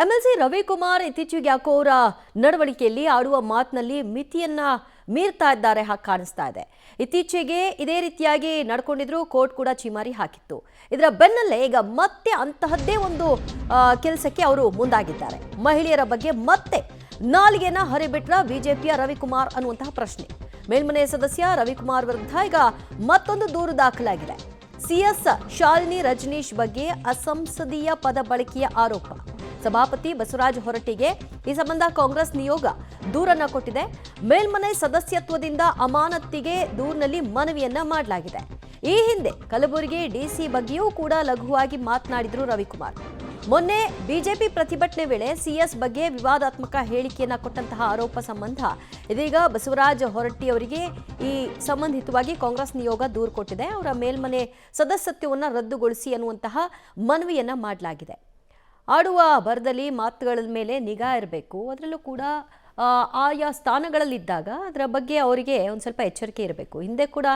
MLC Ravikumar ಇತ್ತೀಚೆಗೆ ಯಾಕೋ ಅವರ ನಡವಳಿಕೆಯಲ್ಲಿ ಆಡುವ ಮಾತಿನಲ್ಲಿ ಮಿತಿಯನ್ನ ಮೀರ್ತಾ ಇದ್ದಾರೆ ಹಾಗೆ ಕಾಣಿಸ್ತಾ ಇದೆ. ಇತ್ತೀಚೆಗೆ ಇದೇ ರೀತಿಯಾಗಿ ನಡ್ಕೊಂಡಿದ್ರು, ಕೋರ್ಟ್ ಕೂಡ ಚಿಮಾರಿ ಹಾಕಿತ್ತು. ಇದರ ಬೆನ್ನಲ್ಲೇ ಈಗ ಮತ್ತೆ ಅಂತಹದ್ದೇ ಒಂದು ಕೆಲಸಕ್ಕೆ ಅವರು ಮುಂದಾಗಿದ್ದಾರೆ. ಮಹಿಳೆಯರ ಬಗ್ಗೆ ಮತ್ತೆ ನಾಲಿಗೆನ ಹರಿಬಿಟ್ರ ಬಿಜೆಪಿಯ ರವಿಕುಮಾರ್ ಅನ್ನುವಂತಹ ಪ್ರಶ್ನೆ. ಮೇಲ್ಮನೆ ಸದಸ್ಯ ರವಿಕುಮಾರ್ ವಿರುದ್ಧ ಈಗ ಮತ್ತೊಂದು ದೂರು ದಾಖಲಾಗಿದೆ. ಸಿಎಸ್ ಶಾಲಿನಿ ರಜನೀಶ್ ಬಗ್ಗೆ ಅಸಂಸದೀಯ ಪದ ಬಳಕೆಯ ಆರೋಪ. ಸಭಾಪತಿ ಬಸವರಾಜ ಹೊರಟ್ಟಿಗೆ ಈ ಸಂಬಂಧ ಕಾಂಗ್ರೆಸ್ ನಿಯೋಗ ದೂರನ್ನ ಕೊಟ್ಟಿದೆ. ಮೇಲ್ಮನೆ ಸದಸ್ಯತ್ವದಿಂದ ಅಮಾನತಿಗೆ ದೂರಿನಲ್ಲಿ ಮನವಿಯನ್ನ ಮಾಡಲಾಗಿದೆ. ಈ ಹಿಂದೆ ಕಲಬುರಗಿ ಡಿಸಿ ಬಗ್ಗೆಯೂ ಕೂಡ ಲಘುವಾಗಿ ಮಾತನಾಡಿದ್ರು ರವಿಕುಮಾರ್. ಮೊನ್ನೆ ಬಿಜೆಪಿ ಪ್ರತಿಭಟನೆ ವೇಳೆ ಸಿಎಸ್ ಬಗ್ಗೆ ವಿವಾದಾತ್ಮಕ ಹೇಳಿಕೆಯನ್ನ ಕೊಟ್ಟಂತಹ ಆರೋಪ ಸಂಬಂಧ ಇದೀಗ ಬಸವರಾಜ ಹೊರಟ್ಟಿ ಅವರಿಗೆ ಈ ಸಂಬಂಧಿತವಾಗಿ ಕಾಂಗ್ರೆಸ್ ನಿಯೋಗ ದೂರು ಕೊಟ್ಟಿದೆ. ಅವರ ಮೇಲ್ಮನೆ ಸದಸ್ಯತ್ವವನ್ನು ರದ್ದುಗೊಳಿಸಿ ಅನ್ನುವಂತಹ ಮನವಿಯನ್ನ ಮಾಡಲಾಗಿದೆ. ಆಡುವ ಬರದಲ್ಲಿ ಮಾತುಗಳ ಮೇಲೆ ನಿಗಾ ಇರಬೇಕು. ಅದರಲ್ಲೂ ಕೂಡ ಆಯಾ ಸ್ಥಾನಗಳಲ್ಲಿದ್ದಾಗ ಅದರ ಬಗ್ಗೆ ಅವರಿಗೆ ಒಂದು ಸ್ವಲ್ಪ ಎಚ್ಚರಿಕೆ ಇರಬೇಕು. ಹಿಂದೆ ಕೂಡ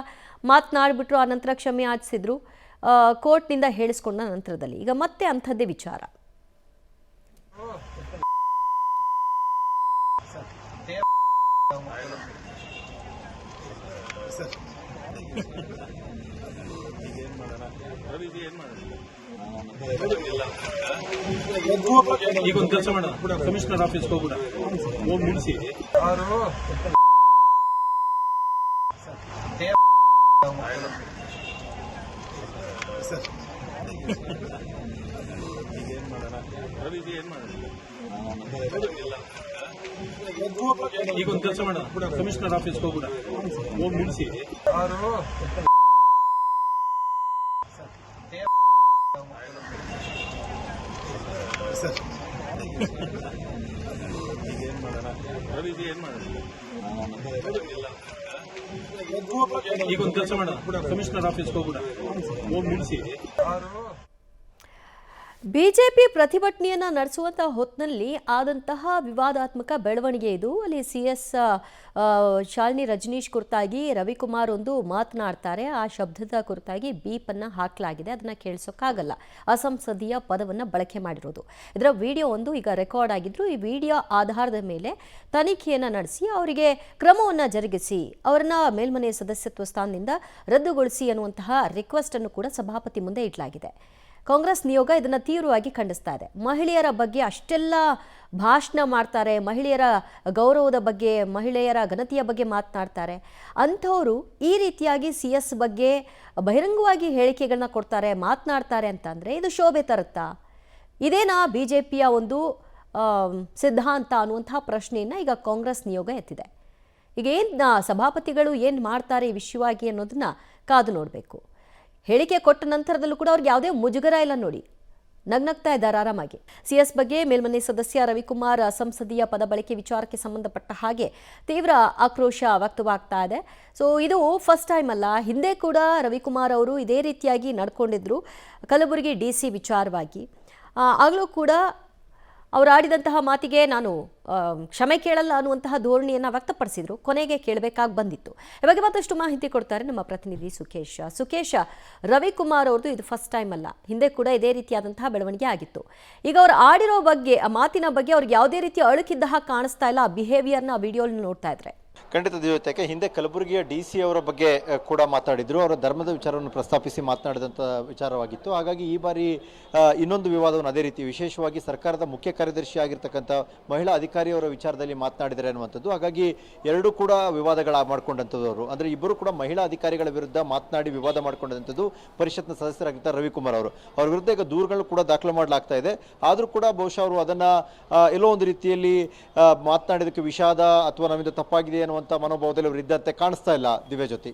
ಮಾತನಾಡಿಬಿಟ್ರು, ಆ ನಂತರ ಕ್ಷಮೆ ಯಾಚಿಸಿದ್ರು ಕೋರ್ಟ್ನಿಂದ ಹೇಳಿಸ್ಕೊಂಡ ನಂತರದಲ್ಲಿ. ಈಗ ಮತ್ತೆ ಅಂಥದ್ದೇ ವಿಚಾರ. ಈಗ ಒಂದು ಕೆಲಸ ಮಾಡ, ಕಮಿಷನರ್ ಆಫೀಸ್ಗೆ ಹೋಗ್ಬಿಡ, ಹೋಗಿ ನಿಲ್ಲಿಸಿ. ಈಗ ಒಂದು ಕೆಲಸ ಮಾಡ, ಕಮಿಷನರ್ ಆಫೀಸ್ಗೆ ಹೋಗ್ಬಿಡ, ಹೋಗಿ ನಿಲ್ಲಿಸಿ. ಈಗ ಒಂದು ಕೆಲಸ ಮಾಡ, ಕಮಿಷನರ್ ಆಫೀಸ್ಗೆ ಹೋಗ್ಬಿಡ, ಹೋಗಿ ನಿಲ್ಲಿಸಿ. ಬಿಜೆಪಿ ಪ್ರತಿಭಟನೆಯನ್ನ ನಡೆಸುವಂತಹ ಹೊತ್ತಿನಲ್ಲಿ ಆದಂತಹ ವಿವಾದಾತ್ಮಕ ಬೆಳವಣಿಗೆ ಇದು. ಅಲ್ಲಿ ಸಿಎಸ್ ಶಾಲಿನಿ ರಜನೀಶ್ ಕುರಿತಾಗಿ ರವಿಕುಮಾರ್ ಒಂದು ಮಾತನಾಡ್ತಾರೆ. ಆ ಶಬ್ದದ ಕುರಿತಾಗಿ ಬೀಪ್ ಅನ್ನ ಹಾಕಲಾಗಿದೆ, ಅದನ್ನ ಕೇಳಿಸೋಕ್ಕಾಗಲ್ಲ. ಅಸಂಸದೀಯ ಪದವನ್ನು ಬಳಕೆ ಮಾಡಿರೋದು. ಇದರ ವಿಡಿಯೋ ಒಂದು ಈಗ ರೆಕಾರ್ಡ್ ಆಗಿದ್ರು. ಈ ವಿಡಿಯೋ ಆಧಾರದ ಮೇಲೆ ತನಿಖೆಯನ್ನ ನಡೆಸಿ ಅವರಿಗೆ ಕ್ರಮವನ್ನು ಜರುಗಿಸಿ ಅವರನ್ನ ಮೇಲ್ಮನೆ ಸದಸ್ಯತ್ವ ಸ್ಥಾನದಿಂದ ರದ್ದುಗೊಳಿಸಿ ಅನ್ನುವಂತಹ ರಿಕ್ವೆಸ್ಟ್ ಅನ್ನು ಕೂಡ ಸಭಾಪತಿ ಮುಂದೆ ಇಡಲಾಗಿದೆ. ಕಾಂಗ್ರೆಸ್ ನಿಯೋಗ ಇದನ್ನು ತೀವ್ರವಾಗಿ ಖಂಡಿಸ್ತಾ ಇದೆ. ಮಹಿಳೆಯರ ಬಗ್ಗೆ ಅಷ್ಟೆಲ್ಲ ಭಾಷಣ ಮಾಡ್ತಾರೆ, ಮಹಿಳೆಯರ ಗೌರವದ ಬಗ್ಗೆ, ಮಹಿಳೆಯರ ಘನತೆಯ ಬಗ್ಗೆ ಮಾತನಾಡ್ತಾರೆ. ಅಂಥವರು ಈ ರೀತಿಯಾಗಿ ಸಿಎಸ್ ಬಗ್ಗೆ ಬಹಿರಂಗವಾಗಿ ಹೇಳಿಕೆಗಳನ್ನ ಕೊಡ್ತಾರೆ, ಮಾತನಾಡ್ತಾರೆ ಅಂತಂದರೆ ಇದು ಶೋಭೆ ತರುತ್ತಾ? ಇದೇನಾ ಬಿಜೆಪಿಯ ಒಂದು ಸಿದ್ಧಾಂತ ಅನ್ನುವಂತಹ ಪ್ರಶ್ನೆಯನ್ನು ಈಗ ಕಾಂಗ್ರೆಸ್ ನಿಯೋಗ ಎತ್ತಿದೆ. ಈಗ ಏನು ಸಭಾಪತಿಗಳು ಏನು ಮಾಡ್ತಾರೆ ಈ ವಿಷಯವಾಗಿ ಅನ್ನೋದನ್ನ ಕಾದು ನೋಡಬೇಕು. ಹೇಳಿಕೆ ಕೊಟ್ಟ ನಂತರದಲ್ಲೂ ಕೂಡ ಅವ್ರಿಗೆ ಯಾವುದೇ ಮುಜುಗರ ಇಲ್ಲ ನೋಡಿ, ನಗ್ನಗ್ತಾ ಇದ್ದಾರೆ ಆರಾಮಾಗಿ. ಸಿಎಸ್ ಬಗ್ಗೆ ಮೇಲ್ಮನೆ ಸದಸ್ಯ ರವಿಕುಮಾರ್ ಸಂಸದೀಯ ಪದ ಬಳಕೆ ವಿಚಾರಕ್ಕೆ ಸಂಬಂಧಪಟ್ಟ ಹಾಗೆ ತೀವ್ರ ಆಕ್ರೋಶ ವ್ಯಕ್ತವಾಗ್ತಾ ಇದೆ. ಸೊ ಇದು ಫಸ್ಟ್ ಟೈಮ್ ಅಲ್ಲ, ಹಿಂದೆ ಕೂಡ ರವಿಕುಮಾರ್ ಅವರು ಇದೇ ರೀತಿಯಾಗಿ ನಡ್ಕೊಂಡಿದ್ರು ಕಲಬುರಗಿ ಡಿಸಿ ವಿಚಾರವಾಗಿ. ಆಗಲೂ ಕೂಡ ಅವರು ಆಡಿದಂತಹ ಮಾತಿಗೆ ನಾನು ಕ್ಷಮೆ ಕೇಳಲ್ಲ ಅನ್ನುವಂತಹ ಧೋರಣೆಯನ್ನು ವ್ಯಕ್ತಪಡಿಸಿದ್ರು. ಕೊನೆಗೆ ಕೇಳಬೇಕಾಗಿ ಬಂದಿತ್ತು. ಈ ಬಗ್ಗೆ ಮತ್ತಷ್ಟು ಮಾಹಿತಿ ಕೊಡ್ತಾರೆ ನಮ್ಮ ಪ್ರತಿನಿಧಿ ಸುಖೇಶ. ರವಿಕುಮಾರ್ ಅವ್ರದ್ದು ಇದು ಫಸ್ಟ್ ಟೈಮ್ ಅಲ್ಲ, ಹಿಂದೆ ಕೂಡ ಇದೇ ರೀತಿಯಾದಂತಹ ಬೆಳವಣಿಗೆ ಆಗಿತ್ತು. ಈಗ ಅವ್ರು ಆಡಿರೋ ಬಗ್ಗೆ, ಆ ಮಾತಿನ ಬಗ್ಗೆ ಅವ್ರಿಗೆ ಯಾವುದೇ ರೀತಿಯ ಅಳುಕಿದ್ದ ಹಾಗೆ ಕಾಣಿಸ್ತಾ ಇಲ್ಲ. ಆ ಬಿಹೇವಿಯರ್ನ ವಿಡಿಯೋನ ನೋಡ್ತಾ ಇದ್ರೆ ಖಂಡಿತ ದಿವ್ಯತೆ. ಹಿಂದೆ ಕಲಬುರಗಿಯ ಡಿಸಿ ಅವರ ಬಗ್ಗೆ ಕೂಡ ಮಾತಾಡಿದ್ರು, ಅವರ ಧರ್ಮದ ವಿಚಾರವನ್ನು ಪ್ರಸ್ತಾಪಿಸಿ ಮಾತನಾಡಿದಂಥ ವಿಚಾರವಾಗಿತ್ತು. ಹಾಗಾಗಿ ಈ ಬಾರಿ ಇನ್ನೊಂದು ವಿವಾದವನ್ನು ಅದೇ ರೀತಿ ವಿಶೇಷವಾಗಿ ಸರ್ಕಾರದ ಮುಖ್ಯ ಕಾರ್ಯದರ್ಶಿ ಆಗಿರ್ತಕ್ಕಂಥ ಮಹಿಳಾ ಅಧಿಕಾರಿಯವರ ವಿಚಾರದಲ್ಲಿ ಮಾತನಾಡಿದ್ದಾರೆ ಅನ್ನುವಂಥದ್ದು. ಹಾಗಾಗಿ ಎರಡೂ ಕೂಡ ವಿವಾದಗಳ ಮಾಡಿಕೊಂಡಂಥದ್ದು. ಅಂದರೆ ಇಬ್ಬರು ಕೂಡ ಮಹಿಳಾ ಅಧಿಕಾರಿಗಳ ವಿರುದ್ಧ ಮಾತನಾಡಿ ವಿವಾದ ಮಾಡಿಕೊಂಡಂಥದ್ದು ಪರಿಷತ್ನ ಸದಸ್ಯರಾಗಿದ್ದ ರವಿಕುಮಾರ್ ಅವರು. ಅವರ ವಿರುದ್ಧ ಈಗ ದೂರುಗಳು ಕೂಡ ದಾಖಲು ಮಾಡಲಾಗ್ತಾ ಇದೆ. ಆದರೂ ಕೂಡ ಬಹುಶಃ ಅವರು ಅದನ್ನು ಎಲ್ಲೋ ಒಂದು ರೀತಿಯಲ್ಲಿ ಮಾತನಾಡಿದಕ್ಕೆ ವಿಷಾದ ಅಥವಾ ನಮ್ಮಿಂದ ತಪ್ಪಾಗಿದೆ ಅನ್ನುವಂಥ ಮನೋಭಾವದಲ್ಲಿ ಅವರು ಇದ್ದಂತೆ ಕಾಣಿಸ್ತಾ ಇಲ್ಲ. ದಿವ್ಯ ಜ್ಯೋತಿ,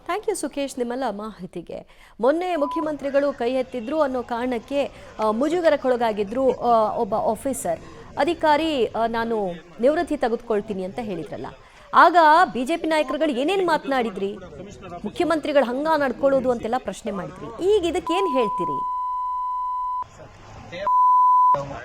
ಥ್ಯಾಂಕ್ ಯು ಸುಖೇಶ್ ನಿಮ್ಮೆಲ್ಲ ಮಾಹಿತಿಗೆ. ಮೊನ್ನೆ ಮುಖ್ಯಮಂತ್ರಿಗಳು ಕೈ ಎತ್ತಿದ್ರು ಅನ್ನೋ ಕಾರಣಕ್ಕೆ ಮುಜುಗರಕ್ಕೊಳಗಾಗಿದ್ರು ಒಬ್ಬ ಆಫೀಸರ್ ಅಧಿಕಾರಿ, ನಾನು ನಿವೃತ್ತಿ ತೆಗೆದುಕೊಳ್ತೀನಿ ಅಂತ ಹೇಳಿದ್ರಲ್ಲ. ಆಗ ಬಿಜೆಪಿ ನಾಯಕರುಗಳು ಏನೇನು ಮಾತನಾಡಿದ್ರಿ, ಮುಖ್ಯಮಂತ್ರಿಗಳು ಹಂಗ ನಡ್ಕೊಳ್ಳೋದು ಅಂತೆಲ್ಲ ಪ್ರಶ್ನೆ ಮಾಡಿದ್ರಿ. ಈಗ ಇದಕ್ಕೇನು ಹೇಳ್ತೀರಿ?